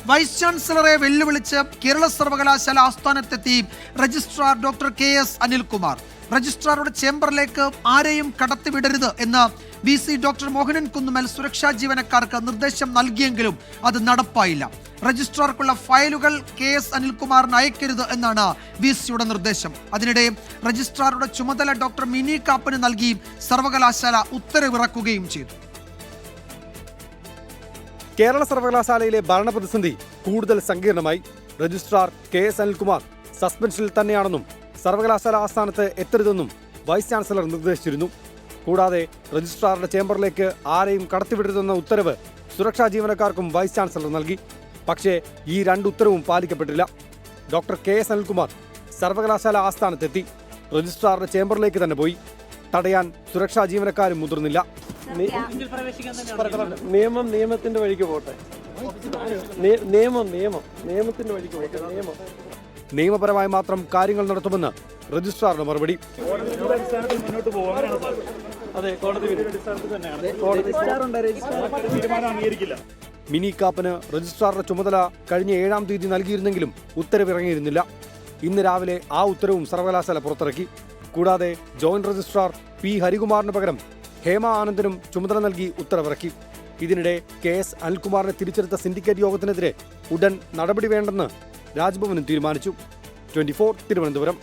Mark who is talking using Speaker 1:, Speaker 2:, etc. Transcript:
Speaker 1: Vice ചാൻസലറെ വെല്ലുവിളിച്ച് കേരള സർവകലാശാല ആസ്ഥാനത്തെത്തി registrar doctor KS Anilkumar. രജിസ്ട്രാറുടെ ചേംബറിലേക്ക് ആരെയും കടത്തിവിടരുത് എന്ന് VC ഡോക്ടർ മോഹനൻ കുന്നുമൽ സുരക്ഷാ ജീവനക്കാർക്ക് നിർദ്ദേശം നൽകിയെങ്കിലും അത് നടപ്പായില്ല. രജിസ്ട്രാർക്കുള്ള ഫയലുകൾ KS അനിൽകുമാറിന് അയക്കരുത് എന്നാണ് VCയുടെ നിർദ്ദേശം. അതിനിടെ രജിസ്ട്രാറുടെ ചുമതല ഡോക്ടർ മിനി കാപ്പന് നൽകി സർവകലാശാല ഉത്തരവിറക്കുകയും ചെയ്തു.
Speaker 2: കേരള സർവകലാശാലയിലെ ഭരണപ്രതിസന്ധി കൂടുതൽ സങ്കീർണമായി. രജിസ്ട്രാർ KS അനിൽകുമാർ സസ്പെൻഷനിൽ തന്നെയാണെന്നും സർവകലാശാല ആസ്ഥാനത്ത് എത്തരുതെന്നും വൈസ് ചാൻസലർ നിർദ്ദേശിച്ചിരുന്നു. കൂടാതെ രജിസ്ട്രാറുടെ ചേംബറിലേക്ക് ആരെയും കടത്തിവിടരുതെന്ന ഉത്തരവ് സുരക്ഷാ ജീവനക്കാർക്കും വൈസ് ചാൻസലർ നൽകി. പക്ഷേ ഈ രണ്ട് ഉത്തരവും പാലിക്കപ്പെട്ടില്ല. ഡോക്ടർ KS അനിൽകുമാർ സർവകലാശാല ആസ്ഥാനത്തെത്തി. രജിസ്ട്രാറുടെ ചേംബറിലേക്ക് തന്നെ പോയി. തടയാൻ സുരക്ഷാ ജീവനക്കാരും മുതിർന്നില്ല.
Speaker 3: നിയമത്തിന്റെ വഴിക്ക് പോട്ടെ. നിയമത്തിന്റെ വഴിക്ക് പോട്ടെ.
Speaker 2: നിയമപരമായി മാത്രം കാര്യങ്ങൾ നടത്തുമെന്ന് രജിസ്ട്രാറുടെ മറുപടി. മിനി കാപ്പന് രജിസ്ട്രാറുടെ ചുമതല കഴിഞ്ഞ 7-ാം തീയതി നൽകിയിരുന്നെങ്കിലും ഉത്തരവിറങ്ങിയിരുന്നില്ല. ഇന്ന് രാവിലെ ആ ഉത്തരവും സർവകലാശാല പുറത്തിറക്കി. കൂടാതെ ജോയിന്റ് രജിസ്ട്രാർ P ഹരികുമാറിന് പകരം ഹേമ ആനന്ദിനും ചുമതല നൽകി ഉത്തരവിറക്കി. ഇതിനിടെ KS അനിൽകുമാറിനെ തിരിച്ചെടുത്ത സിൻഡിക്കേറ്റ് യോഗത്തിനെതിരെ ഉടൻ നടപടി വേണ്ടെന്ന് രാജ്ഭവനും തീരുമാനിച്ചു. 24 തിരുവനന്തപുരം.